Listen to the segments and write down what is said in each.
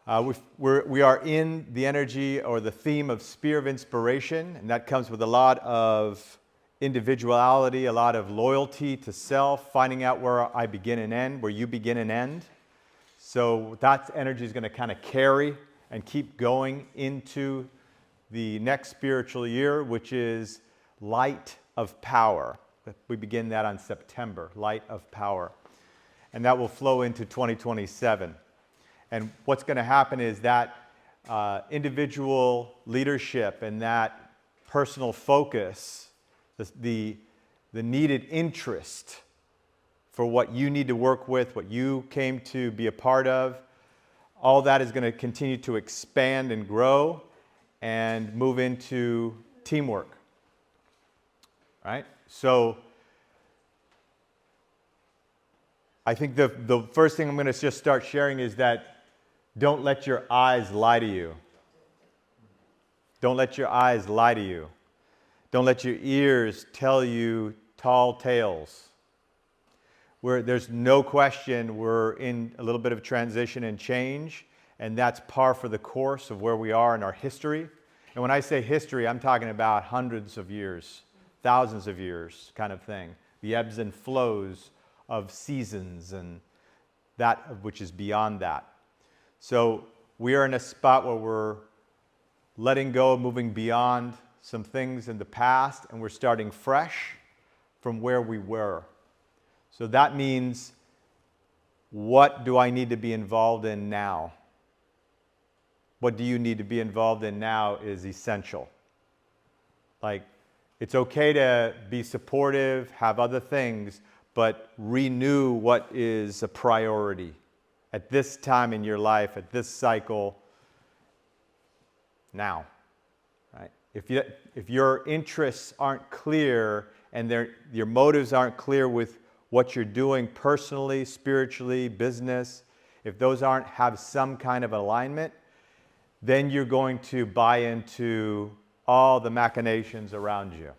We are in the energy or the theme of Spear of Inspiration, and that comes with a lot of individuality, a lot of loyalty to self, finding out where I begin and end, where you begin and end. So that energy is going to kind of carry and keep going into the next spiritual year, which is Light of Power. We begin that on September, Light of Power. And that will flow into 2027. And what's going to happen is that individual leadership and that personal focus, the needed interest for what you need to work with, what you came to be a part of, all that is going to continue to expand and grow and move into teamwork. Right? So I think the first thing I'm going to just start sharing is that don't let your eyes lie to you. Don't let your eyes lie to you. Don't let your ears tell you tall tales. There's no question we're in a little bit of transition and change, and that's par for the course of where we are in our history. And when I say history, I'm talking about hundreds of years, thousands of years kind of thing. The ebbs and flows of seasons and that which is beyond that. So we are in a spot where we're letting go, moving beyond some things in the past, and we're starting fresh from where we were. So that means, what do I need to be involved in now? What do you need to be involved in now is essential. Like, it's okay to be supportive, have other things, but renew what is a priority at this time in your life, at this cycle, now. Right? If your interests aren't clear and your motives aren't clear with what you're doing personally, spiritually, business, if those have some kind of alignment, then you're going to buy into all the machinations around you.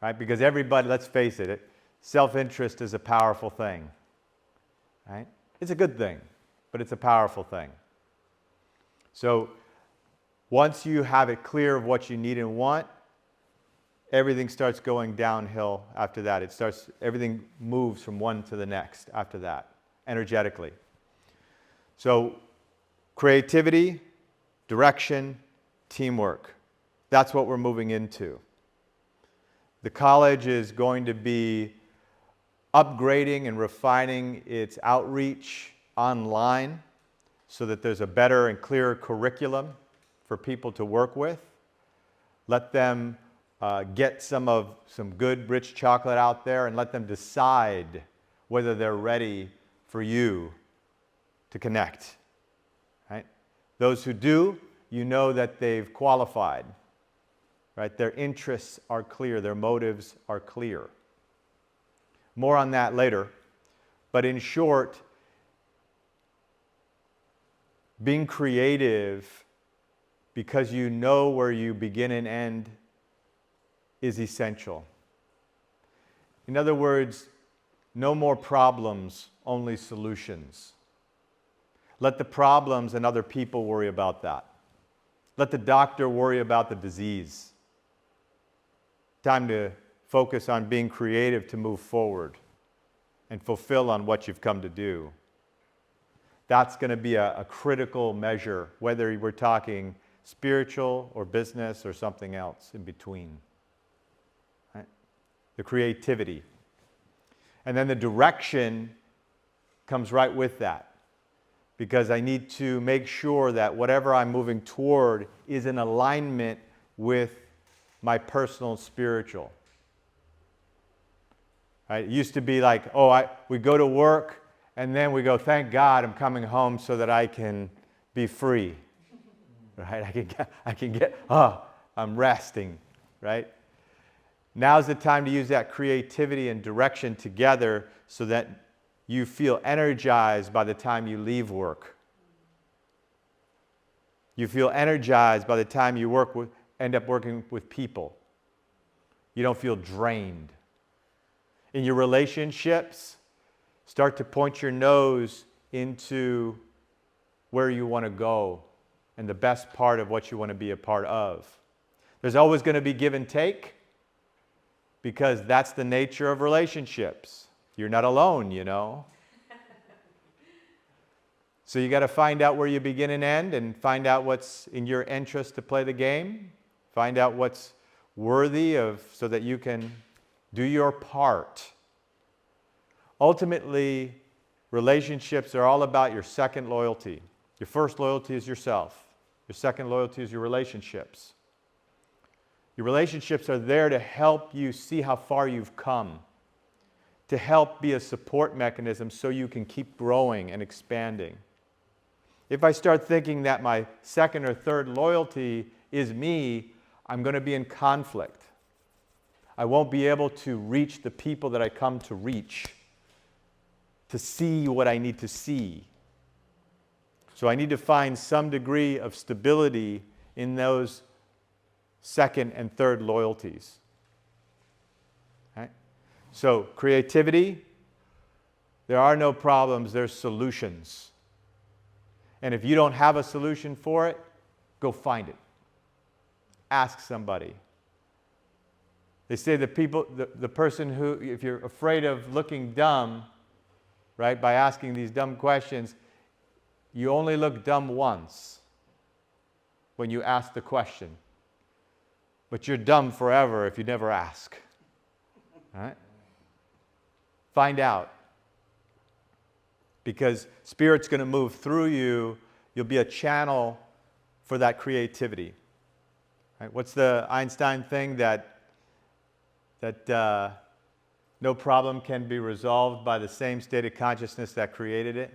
Right? Because everybody, let's face it, self-interest is a powerful thing. Right? It's a good thing, but it's a powerful thing. So once you have it clear of what you need and want, everything starts going downhill after that. Everything moves from one to the next after that, energetically. So creativity, direction, teamwork. That's what we're moving into. The college is going to be upgrading and refining its outreach online so that there's a better and clearer curriculum for people to work with. Let them get some good, rich chocolate out there and let them decide whether they're ready for you to connect. Right? Those who do, you know that they've qualified. Right? Their interests are clear, their motives are clear. More on that later. But in short, being creative because you know where you begin and end is essential. In other words, no more problems, only solutions. Let the problems and other people worry about that. Let the doctor worry about the disease. Time to focus on being creative to move forward and fulfill on what you've come to do. That's going to be a critical measure, whether we're talking spiritual or business or something else in between. Right? The creativity. And then the direction comes right with that, because I need to make sure that whatever I'm moving toward is in alignment with my personal spiritual. Right? It used to be like, we go to work and then we go, thank God I'm coming home so that I can be free. Right? I'm resting. Right? Now's the time to use that creativity and direction together so that you feel energized by the time you leave work. You feel energized by the time you end up working with people. You don't feel drained. In your relationships, start to point your nose into where you want to go and the best part of what you want to be a part of. There's always going to be give and take because that's the nature of relationships. You're not alone, you know. So you got to find out where you begin and end and find out what's in your interest to play the game. Find out what's worthy of so that you can do your part. Ultimately, relationships are all about your second loyalty. Your first loyalty is yourself. Your second loyalty is your relationships. Your relationships are there to help you see how far you've come, to help be a support mechanism so you can keep growing and expanding. If I start thinking that my second or third loyalty is me, I'm going to be in conflict. I won't be able to reach the people that I come to reach, to see what I need to see. So I need to find some degree of stability in those second and third loyalties. Right? So creativity, there are no problems, there's solutions. And if you don't have a solution for it, go find it. Ask somebody. They say the person who, if you're afraid of looking dumb, right, by asking these dumb questions, you only look dumb once when you ask the question. But you're dumb forever if you never ask. All right? Find out. Because Spirit's going to move through you. You'll be a channel for that creativity. Right? What's the Einstein thing that no problem can be resolved by the same state of consciousness that created it?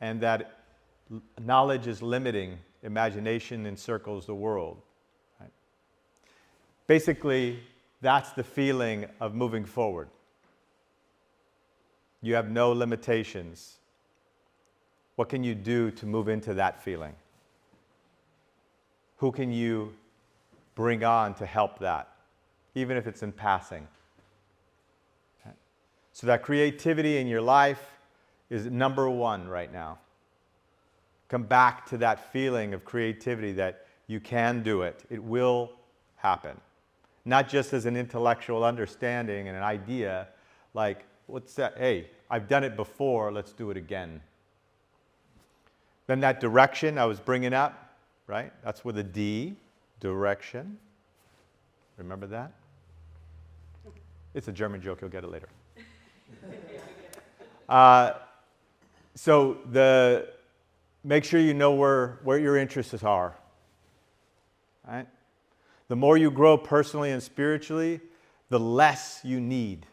And that knowledge is limiting, imagination encircles the world. Right? Basically, that's the feeling of moving forward. You have no limitations. What can you do to move into that feeling? Who can you bring on to help that, even if it's in passing? Okay. So that creativity in your life is number one right now. Come back to that feeling of creativity that you can do it. It will happen. Not just as an intellectual understanding and an idea, like, what's that? Hey, I've done it before, let's do it again. Then that direction I was bringing up, right? That's with a D, direction. Remember that? It's a German joke, you'll get it later. So make sure you know where your interests are. Right? The more you grow personally and spiritually, the less you need.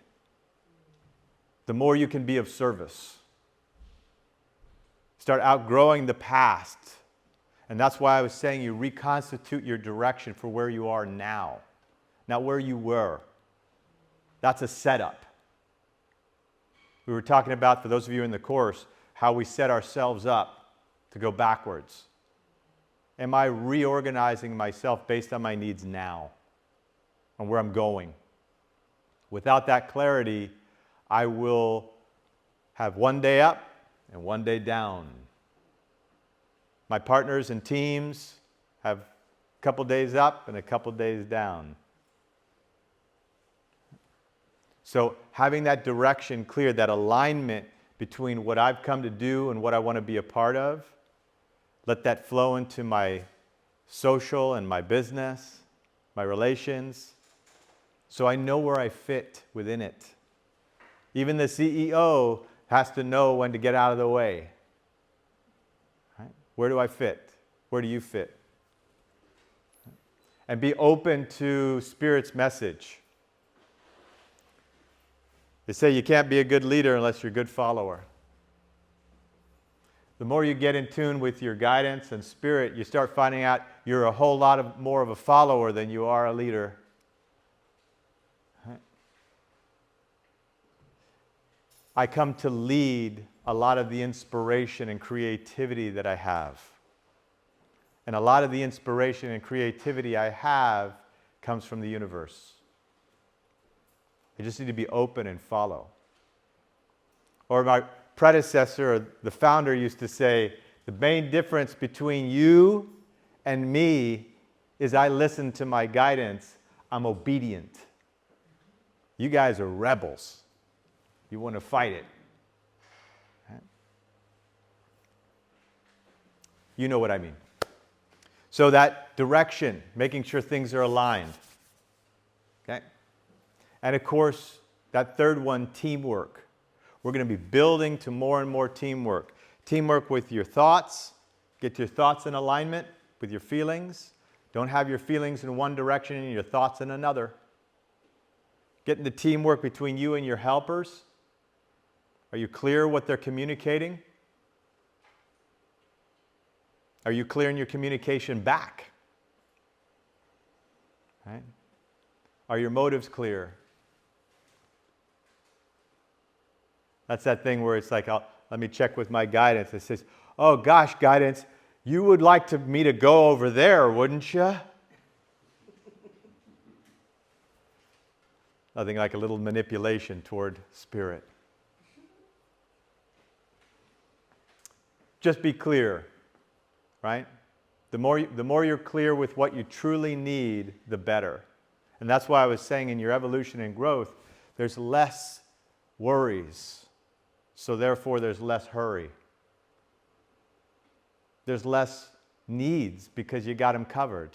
The more you can be of service. Start outgrowing the past. And that's why I was saying you reconstitute your direction for where you are now, not where you were. That's a setup. We were talking about, for those of you in the course, how we set ourselves up to go backwards. Am I reorganizing myself based on my needs now and where I'm going? Without that clarity, I will have one day up and one day down. My partners and teams have a couple days up and a couple days down. So having that direction clear, that alignment between what I've come to do and what I want to be a part of, let that flow into my social and my business, my relations, so I know where I fit within it. Even the CEO has to know when to get out of the way. Right? Where do I fit? Where do you fit? And be open to Spirit's message. They say you can't be a good leader unless you're a good follower. The more you get in tune with your guidance and Spirit, you start finding out you're a whole lot more of a follower than you are a leader. Right? I come to lead a lot of the inspiration and creativity that I have. And a lot of the inspiration and creativity I have comes from the universe. I just need to be open and follow. Or my predecessor, or the founder, used to say, the main difference between you and me is I listen to my guidance. I'm obedient. You guys are rebels. You want to fight it. You know what I mean. So that direction, making sure things are aligned. Okay? And of course, that third one, teamwork. We're going to be building to more and more teamwork. Teamwork with your thoughts. Get your thoughts in alignment with your feelings. Don't have your feelings in one direction and your thoughts in another. Getting the teamwork between you and your helpers. Are you clear what they're communicating? Are you clear in your communication back? Right? Are your motives clear? That's that thing where it's like, let me check with my guidance. It says, oh gosh, guidance, you would like me to go over there, wouldn't you? Nothing like a little manipulation toward spirit. Just be clear, right? The more you're clear with what you truly need, the better. And that's why I was saying in your evolution and growth, there's less worries. So therefore, there's less hurry. There's less needs because you got them covered.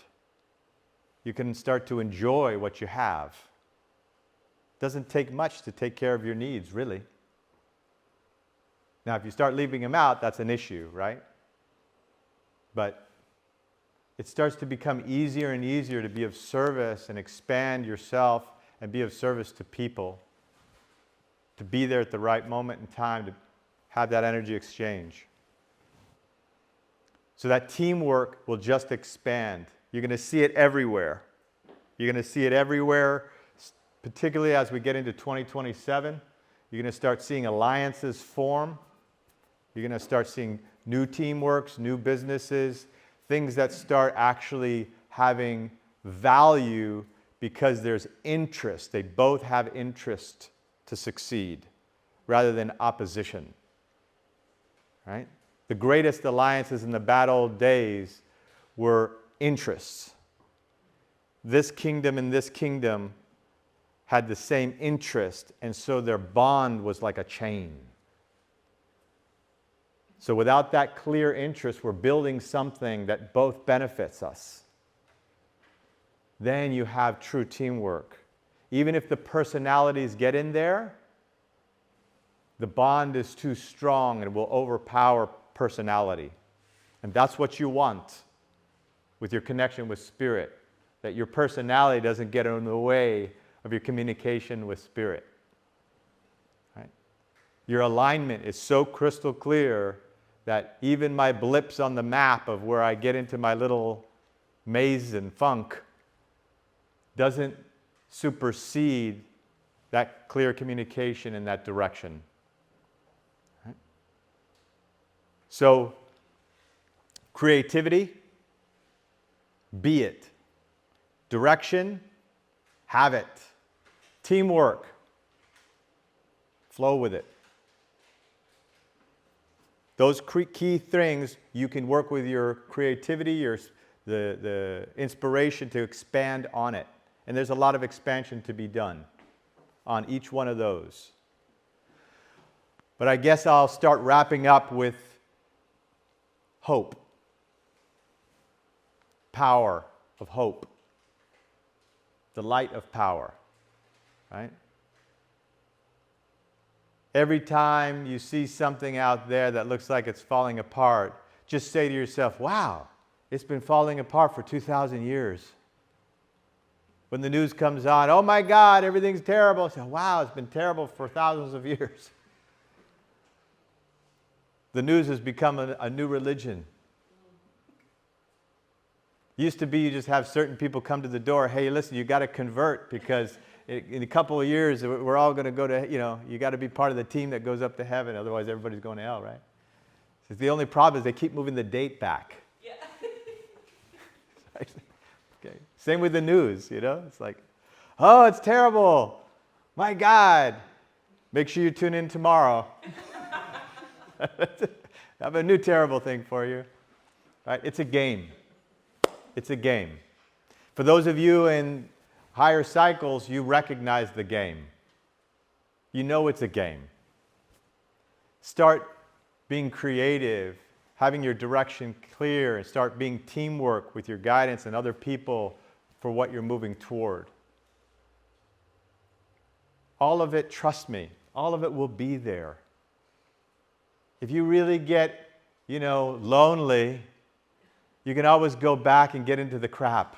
You can start to enjoy what you have. It doesn't take much to take care of your needs, really. Now, if you start leaving them out, that's an issue, right? But it starts to become easier and easier to be of service and expand yourself and be of service to people, to be there at the right moment in time, to have that energy exchange. So that teamwork will just expand. You're going to see it everywhere. You're going to see it everywhere, particularly as we get into 2027. You're going to start seeing alliances form. You're going to start seeing new teamworks, new businesses, things that start actually having value because there's interest. They both have interest to succeed rather than opposition. Right? The greatest alliances in the bad old days were interests. This kingdom and this kingdom had the same interest, and so their bond was like a chain. So without that clear interest, we're building something that both benefits us. Then you have true teamwork. Even if the personalities get in there, the bond is too strong and will overpower personality. And that's what you want with your connection with spirit, that your personality doesn't get in the way of your communication with spirit. Right? Your alignment is so crystal clear that even my blips on the map of where I get into my little maze and funk doesn't supersede that clear communication in that direction. Right? So, creativity, be it. Direction, have it. Teamwork, flow with it. Those key things, you can work with your creativity, the inspiration to expand on it. And there's a lot of expansion to be done on each one of those. But I guess I'll start wrapping up with hope. Power of hope. The light of power. Right? Every time you see something out there that looks like it's falling apart, just say to yourself, wow, it's been falling apart for 2,000 years. When the news comes on, oh my God, everything's terrible. Say, wow, it's been terrible for thousands of years. The news has become a new religion. Used to be you just have certain people come to the door, hey, listen, you got to convert because in a couple of years, we're all going to go to, you got to be part of the team that goes up to heaven. Otherwise, everybody's going to hell, right? So the only problem is they keep moving the date back. Yeah. Okay. Same with the news, It's like, oh, it's terrible. My God. Make sure you tune in tomorrow. I have a new terrible thing for you. Right? It's a game. It's a game. For those of you in higher cycles, you recognize the game. You know it's a game. Start being creative, having your direction clear, and start being teamwork with your guidance and other people for what you're moving toward. All of it, trust me, all of it will be there. If you really get, lonely, you can always go back and get into the crap.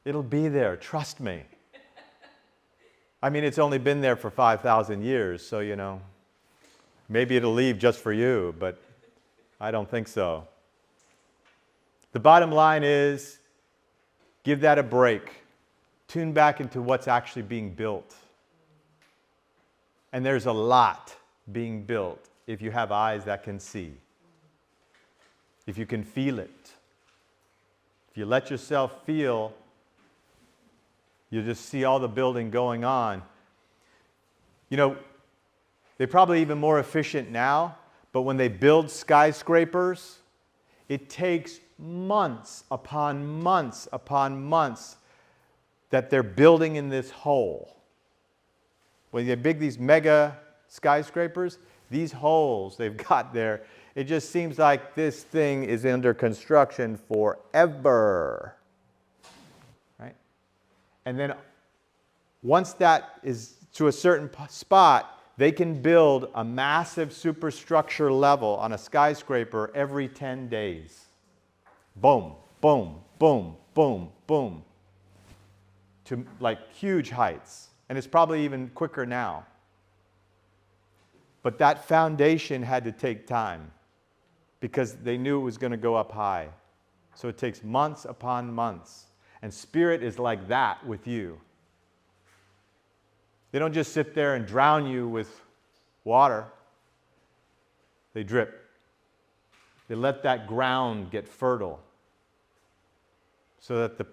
It'll be there, trust me. I mean, it's only been there for 5,000 years, so, maybe it'll leave just for you, but I don't think so. The bottom line is, give that a break. Tune back into what's actually being built. And there's a lot being built if you have eyes that can see. If you can feel it. If you let yourself feel, you just see all the building going on. They're probably even more efficient now, but when they build skyscrapers, it takes months upon months upon months that they're building in this hole. When they build these mega skyscrapers, these holes they've got there, it just seems like this thing is under construction forever. Right? And then once that is to a certain spot, they can build a massive superstructure level on a skyscraper every 10 days. Boom, boom, boom, boom, boom. To like huge heights. And it's probably even quicker now. But that foundation had to take time because they knew it was going to go up high. So it takes months upon months. And Spirit is like that with you. They don't just sit there and drown you with water. They drip. They let that ground get fertile so that the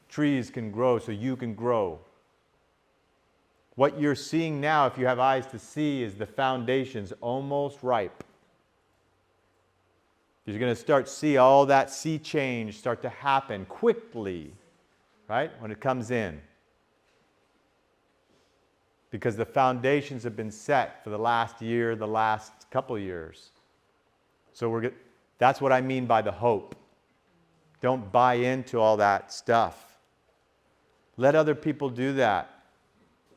trees can grow, so you can grow. What you're seeing now, if you have eyes to see, is the foundation's almost ripe. You're going to start to see all that sea change start to happen quickly, right, when it comes in. Because the foundations have been set for the last year, the last couple years. So that's what I mean by the hope. Don't buy into all that stuff. Let other people do that.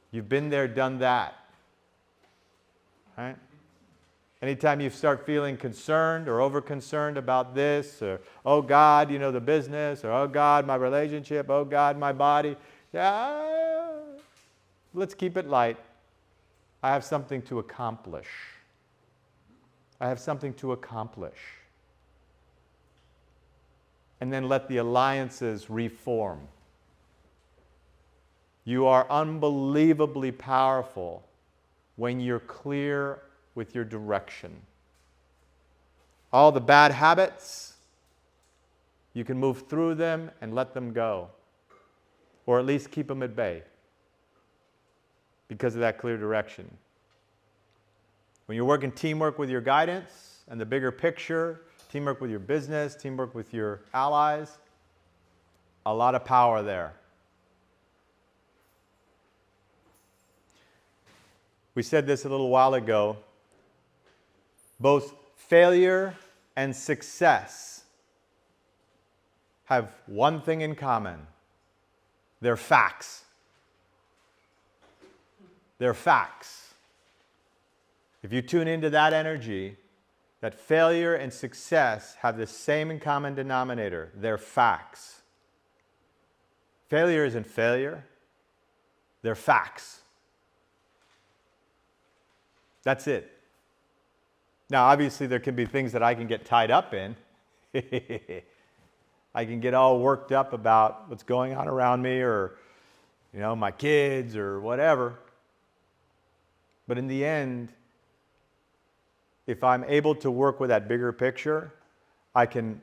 You've been there, done that. Right? Anytime you start feeling concerned or over-concerned about this, or, oh God, the business, or oh God, my relationship, oh God, my body, let's keep it light. I have something to accomplish. I have something to accomplish. And then let the alliances reform. You are unbelievably powerful when you're clear with your direction. All the bad habits, you can move through them and let them go. Or at least keep them at bay because of that clear direction. When you're working teamwork with your guidance and the bigger picture, teamwork with your business, teamwork with your allies, a lot of power there. We said this a little while ago. Both failure and success have one thing in common. They're facts. They're facts. If you tune into that energy, that failure and success have the same in common denominator. They're facts. Failure isn't failure. They're facts. That's it. Now, obviously, there can be things that I can get tied up in. I can get all worked up about what's going on around me or, my kids or whatever. But in the end, if I'm able to work with that bigger picture, I can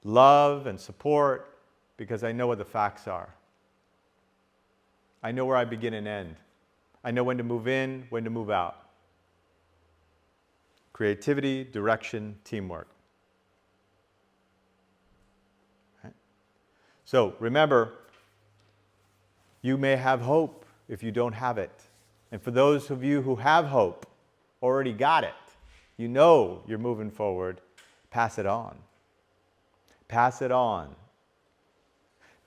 love and support because I know what the facts are. I know where I begin and end. I know when to move in, when to move out. Creativity, direction, teamwork. Right? So remember, you may have hope if you don't have it. And for those of you who have hope, already got it, you know you're moving forward, pass it on. Pass it on.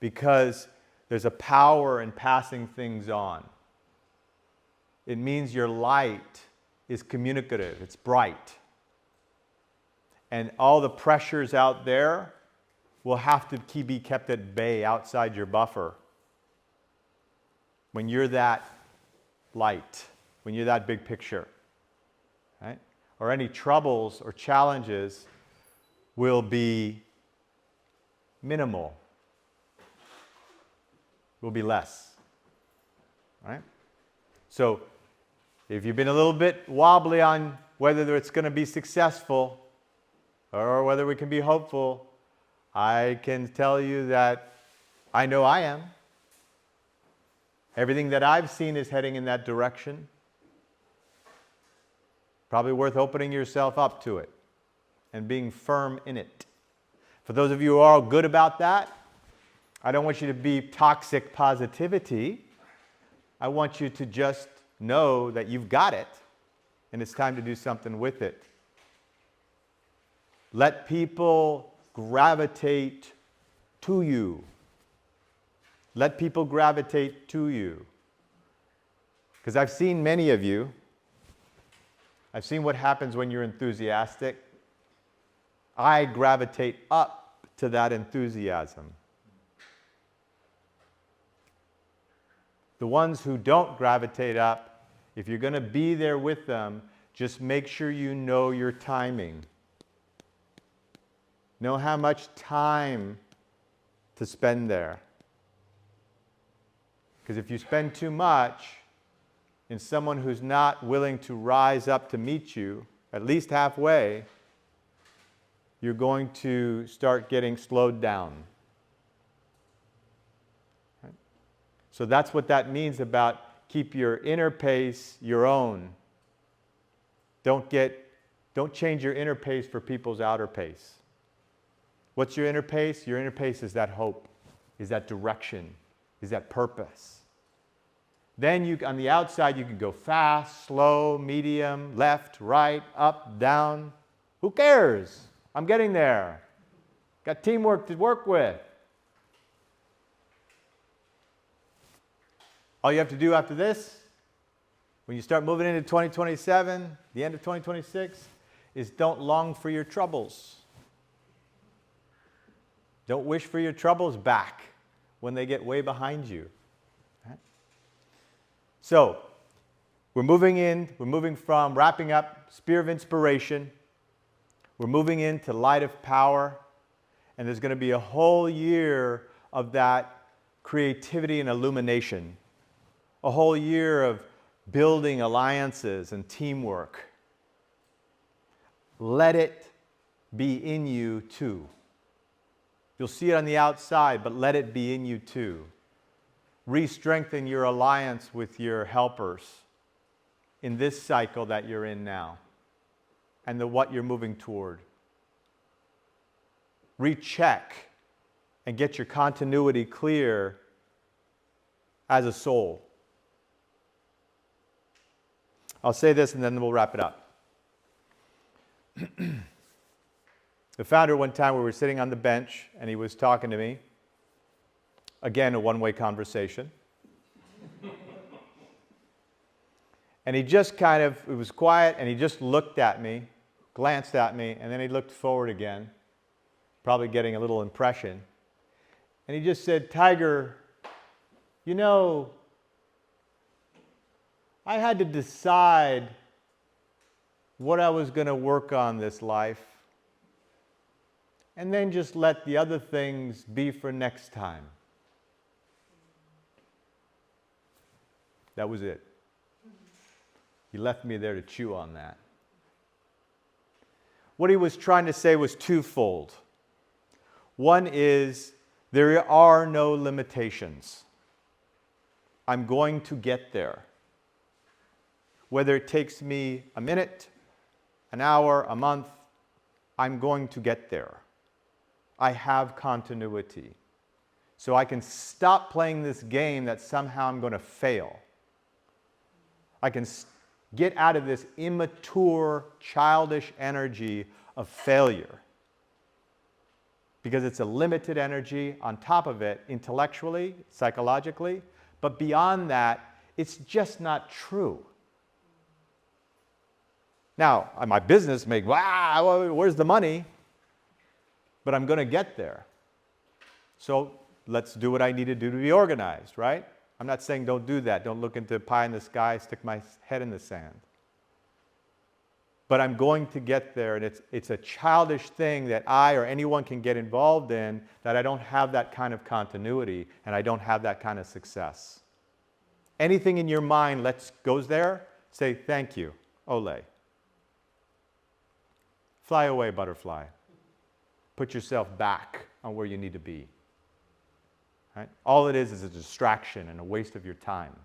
Because there's a power in passing things on. It means your light is communicative, it's bright. And all the pressures out there will have to be kept at bay outside your buffer. When you're that light, when you're that big picture, right? Or any troubles or challenges will be minimal, will be less, right? So if you've been a little bit wobbly on whether it's going to be successful or whether we can be hopeful, I can tell you that I know I am. Everything that I've seen is heading in that direction. Probably worth opening yourself up to it and being firm in it. For those of you who are all good about that, I don't want you to be toxic positivity. I want you to just know that you've got it and it's time to do something with it. Let people gravitate to you. Let people gravitate to you. Because I've seen many of you. I've seen what happens when you're enthusiastic. I gravitate up to that enthusiasm. The ones who don't gravitate up, if you're going to be there with them, just make sure you know your timing. Know how much time to spend there. Because if you spend too much in someone who's not willing to rise up to meet you, at least halfway, you're going to start getting slowed down. Right? So that's what that means about keep your inner pace your own. Don't change your inner pace for people's outer pace. What's your inner pace? Your inner pace is that hope, is that direction, is that purpose. Then on the outside, you can go fast, slow, medium, left, right, up, down. Who cares? I'm getting there. Got teamwork to work with. All you have to do after this, when you start moving into 2027, the end of 2026, is don't long for your troubles. Don't wish for your troubles back when they get way behind you. So, we're moving from wrapping up Spear of Inspiration. We're moving into Light of Power. And there's going to be a whole year of that creativity and illumination. A whole year of building alliances and teamwork. Let it be in you too. You'll see it on the outside, but let it be in you too. Re-strengthen your alliance with your helpers in this cycle that you're in now and what you're moving toward. Recheck and get your continuity clear as a soul. I'll say this and then we'll wrap it up. The founder, one time we were sitting on the bench and he was talking to me. Again, a one-way conversation. And he just it was quiet, and he just looked at me, glanced at me, and then he looked forward again, probably getting a little impression. And he just said, Tiger, you know, I had to decide what I was going to work on this life, and then just let the other things be for next time. That was it. He left me there to chew on that. What he was trying to say was twofold. One is, there are no limitations. I'm going to get there. Whether it takes me a minute, an hour, a month, I'm going to get there. I have continuity. So I can stop playing this game that somehow I'm going to fail. I can get out of this immature, childish energy of failure. Because it's a limited energy on top of it, intellectually, psychologically. But beyond that, it's just not true. Now, my business may, wow, where's the money? But I'm going to get there. So let's do what I need to do to be organized, right? I'm not saying don't do that. Don't look into pie in the sky, stick my head in the sand. But I'm going to get there, and it's a childish thing that I or anyone can get involved in, that I don't have that kind of continuity and I don't have that kind of success. Anything in your mind goes there, say thank you, Ole. Fly away, butterfly. Put yourself back on where you need to be. Right? All it is a distraction and a waste of your time.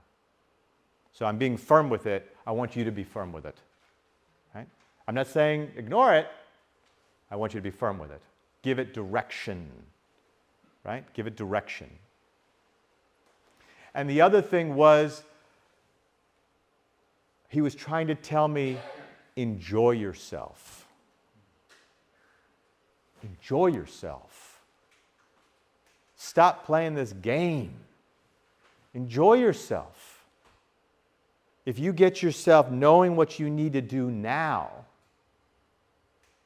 So I'm being firm with it. I want you to be firm with it. Right? I'm not saying ignore it. I want you to be firm with it. Give it direction. Right? Give it direction. And the other thing was, he was trying to tell me, enjoy yourself. Enjoy yourself. Stop playing this game. Enjoy yourself. If you get yourself knowing what you need to do now,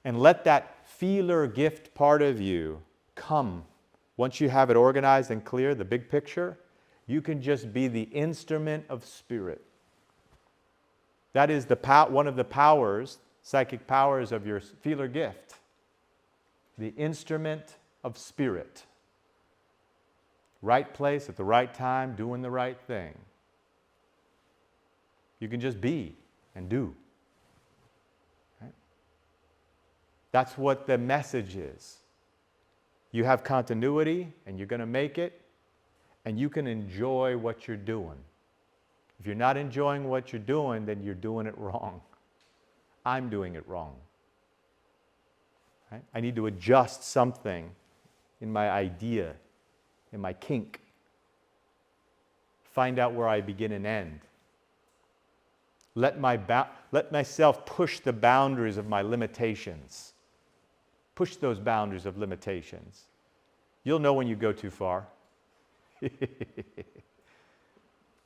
and let that feeler gift part of you come, once you have it organized and clear, the big picture, you can just be the instrument of spirit. That is one of the powers, psychic powers of your feeler gift. The instrument of spirit. Right place at the right time, doing the right thing. You can just be and do. Right? That's what the message is. You have continuity and you're going to make it, and you can enjoy what you're doing. If you're not enjoying what you're doing, then you're doing it wrong. I'm doing it wrong. Right? I need to adjust something in my idea, in my kink. Find out where I begin and end. Let myself push the boundaries of my limitations. Push those boundaries of limitations. You'll know when you go too far.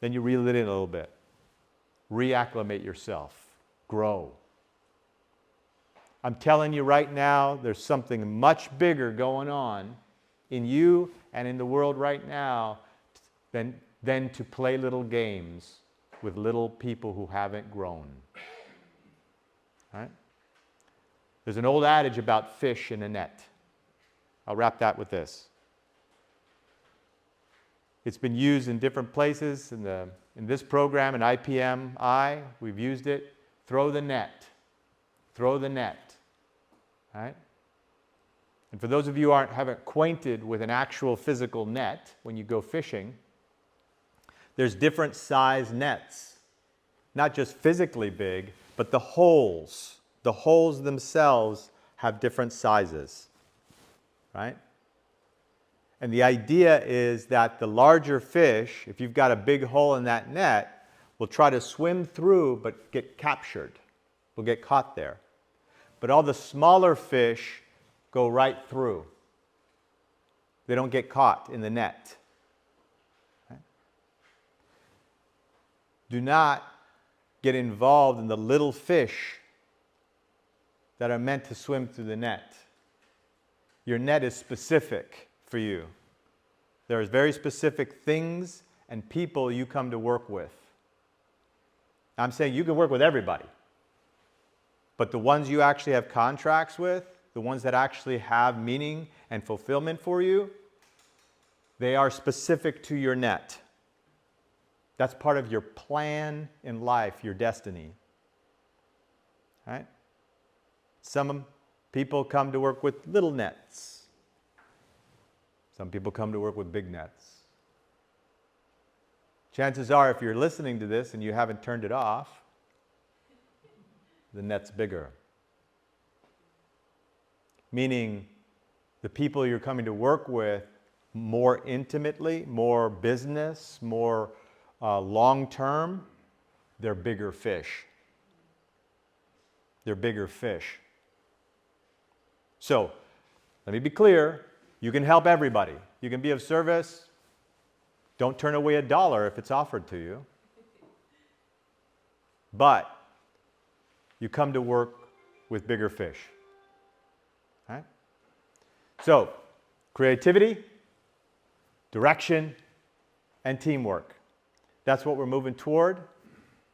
Then you reel it in a little bit. Reacclimate yourself. Grow. I'm telling you right now, there's something much bigger going on in you and in the world right now than to play little games with little people who haven't grown. Right? There's an old adage about fish in a net. I'll wrap that with this. It's been used in different places in this program, in IPMI, we've used it. Throw the net. Throw the net. Right? And for those of you who haven't acquainted with an actual physical net, when you go fishing, there's different size nets. Not just physically big, but the holes. The holes themselves have different sizes. Right? And the idea is that the larger fish, if you've got a big hole in that net, will try to swim through but get captured, will get caught there. But all the smaller fish go right through. They don't get caught in the net. Right? Do not get involved in the little fish that are meant to swim through the net. Your net is specific for you. There's very specific things and people you come to work with. I'm saying you can work with everybody. But the ones you actually have contracts with, the ones that actually have meaning and fulfillment for you, they are specific to your net. That's part of your plan in life, your destiny. Right? Some people come to work with little nets. Some people come to work with big nets. Chances are, if you're listening to this and you haven't turned it off, the net's bigger. meaning the people you're coming to work with more intimately, more business, more long-term, they're bigger fish. They're bigger fish. So, let me be clear, you can help everybody. You can be of service. Don't turn away $1 if it's offered to you. But you come to work with bigger fish. All right? So, creativity, direction, and teamwork. That's what we're moving toward.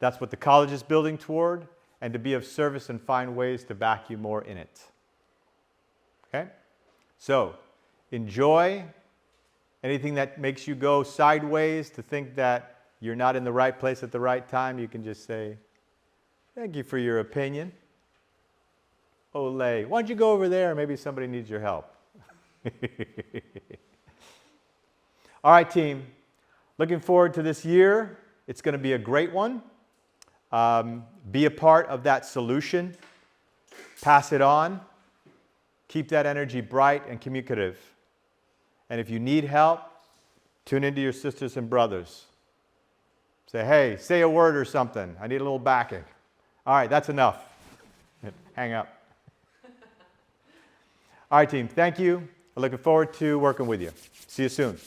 That's what the college is building toward, and to be of service and find ways to back you more in it. Okay? So, enjoy anything that makes you go sideways, to think that you're not in the right place at the right time. You can just say, thank you for your opinion. Olay. Why don't you go over there? Maybe somebody needs your help. All right, team. Looking forward to this year. It's going to be a great one. Be a part of that solution. Pass it on. Keep that energy bright and communicative. And if you need help, tune into your sisters and brothers. Say, hey, say a word or something. I need a little backing. All right, that's enough. Hang up. All right, team. Thank you. I'm looking forward to working with you. See you soon.